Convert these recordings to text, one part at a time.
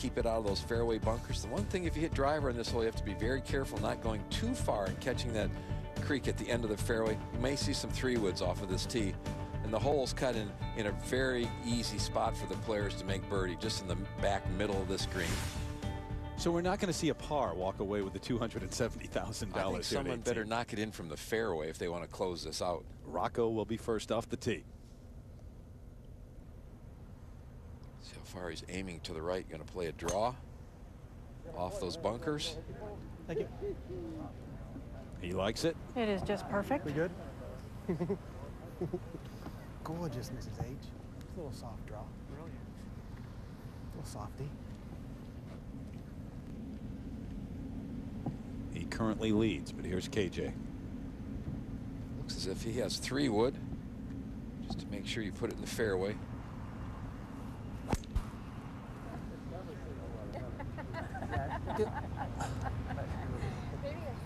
keep it out of those fairway bunkers. The one thing, if you hit driver in this hole, you have to be very careful not going too far and catching that creek at the end of the fairway. You may see some 3-woods off of this tee. And the hole's cut in a very easy spot for the players to make birdie, just in the back middle of this green. So we're not going to see a par walk away with the $270,000. I think someone better knock it in from the fairway if they want to close this out. Rocco will be first off the tee. See how far he's aiming to the right. Going to play a draw off those bunkers. Thank you. He likes it. It is just perfect. We good? Gorgeous, Mrs. H. It's a little soft draw. Brilliant. A little softy. He currently leads, but here's KJ. Looks as if he has 3-wood. Just to make sure you put it in the fairway.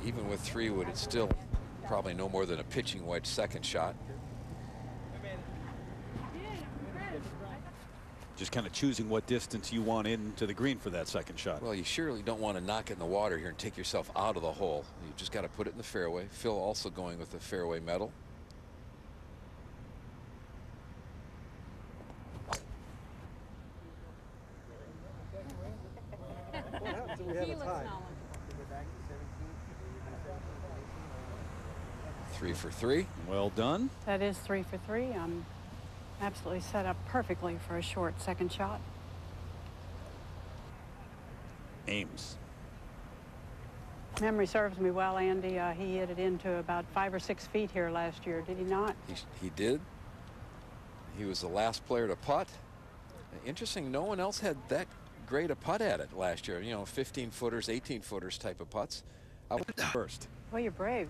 Even with 3-wood, it's still probably no more than a pitching wedge second shot. Just kind of choosing what distance you want into the green for that second shot. Well, you surely don't want to knock it in the water here and take yourself out of the hole. You just got to put it in the fairway. Phil also going with the fairway metal. We have a tie. 3 for 3. Well done. That is 3 for 3. I'm absolutely set up perfectly for a short second shot. Ames. Memory serves me well, Andy. He hit it into about 5 or 6 feet here last year, did he not? He did. He was the last player to putt. Interesting, no one else had that great a putt at it last year. You know, 15-footers, 18-footers type of putts. First. Well, you're brave.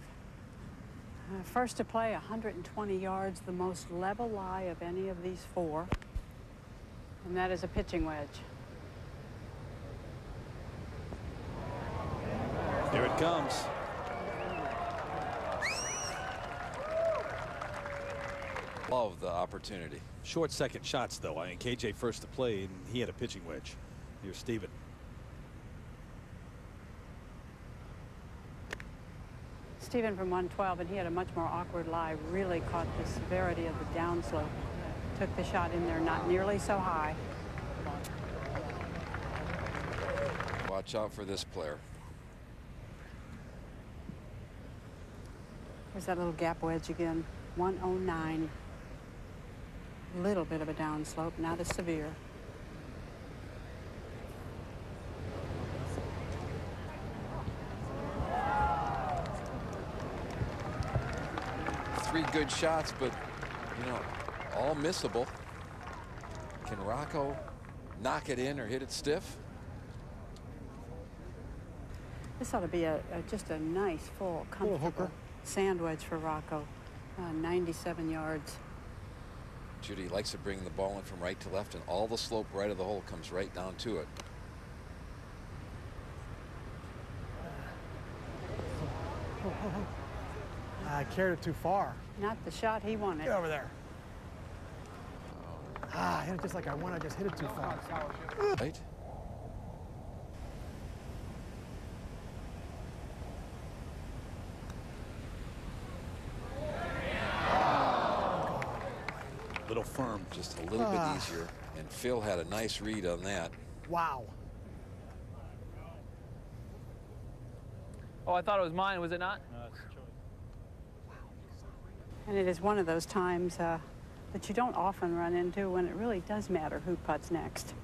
First to play 120 yards, the most level lie of any of these 4. And that is a pitching wedge. Here it comes. Love the opportunity. Short second shots, though. I mean, KJ first to play, and he had a pitching wedge. Here's Steven. Steven from 112, and he had a much more awkward lie. Really caught the severity of the downslope. Took the shot in there, not nearly so high. Watch out for this player. There's that little gap wedge again. 109. Little bit of a downslope, not as severe. Three good shots, but, you know, all missable. Can Rocco knock it in or hit it stiff? This ought to be just a nice, full, comfortable sand wedge for Rocco. 97 yards. Judy likes to bring the ball in from right to left, and all the slope right of the hole comes right down to it. I carried it too far. Not the shot he wanted. Get over there. I hit it just like I want. I just hit it too far. Right? Little firm. Just a little bit easier. And Phil had a nice read on that. Wow. Oh, I thought it was mine. Was it not? No, it's a choice. And it is one of those times that you don't often run into when it really does matter who putts next.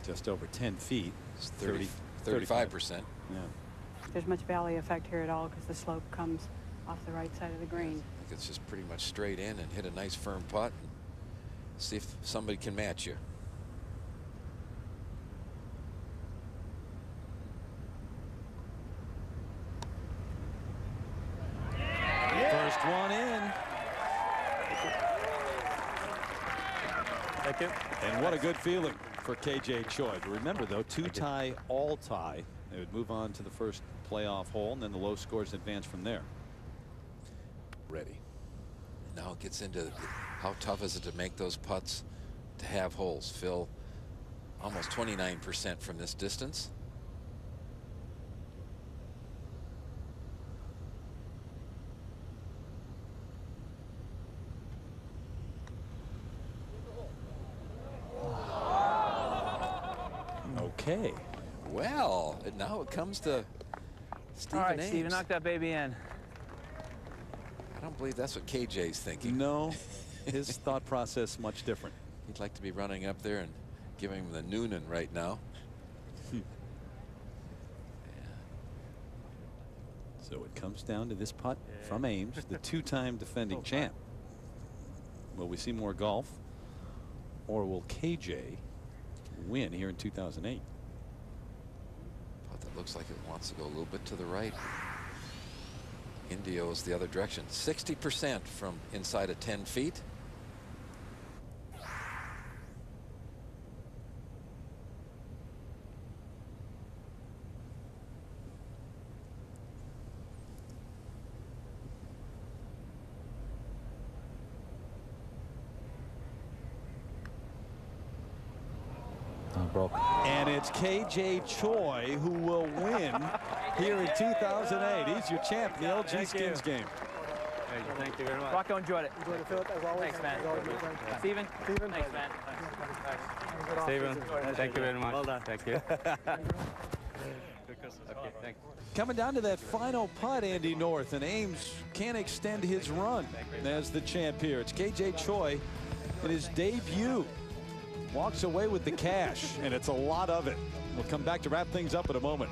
Just over 10 feet. It's 35%. Yeah. There's much valley effect here at all because the slope comes off the right side of the green. I think it's just pretty much straight in and hit a nice firm putt. And see if somebody can match you. First one in. Thank you. And what a good feeling for KJ Choi. But remember, though, 2-tie, all tie. They would move on to the first playoff hole, and then the low scores advance from there. Ready. Now it gets into how tough is it to make those putts to have holes. Phil, almost 29% from this distance. Okay. Well, now it comes to Stephen All right, Ames. Steven, knock that baby in. I don't believe that's what KJ's thinking. No, his thought process much different. He'd like to be running up there and giving him the Noonan right now. So it comes down to this putt from Ames, the two-time defending champ. Will we see more golf, or will KJ win here in 2008? Putt that looks like it wants to go a little bit to the right. Indio is the other direction. 60% from inside of 10 feet. And it's KJ Choi who will win here in 2008. He's your champ in the LG Skins game. Thank you very much. Rocco enjoyed it. Enjoyed it, Philip, as always. Thanks, man. As always, my friend. Steven? Steven? Thanks, man. Steven, Thank you very much. Well done. Thank you. Okay, thanks. Coming down to that final putt, Andy North, and Ames can't extend his run as the champ here. It's KJ Choi in his debut. Walks away with the cash, and it's a lot of it. We'll come back to wrap things up in a moment.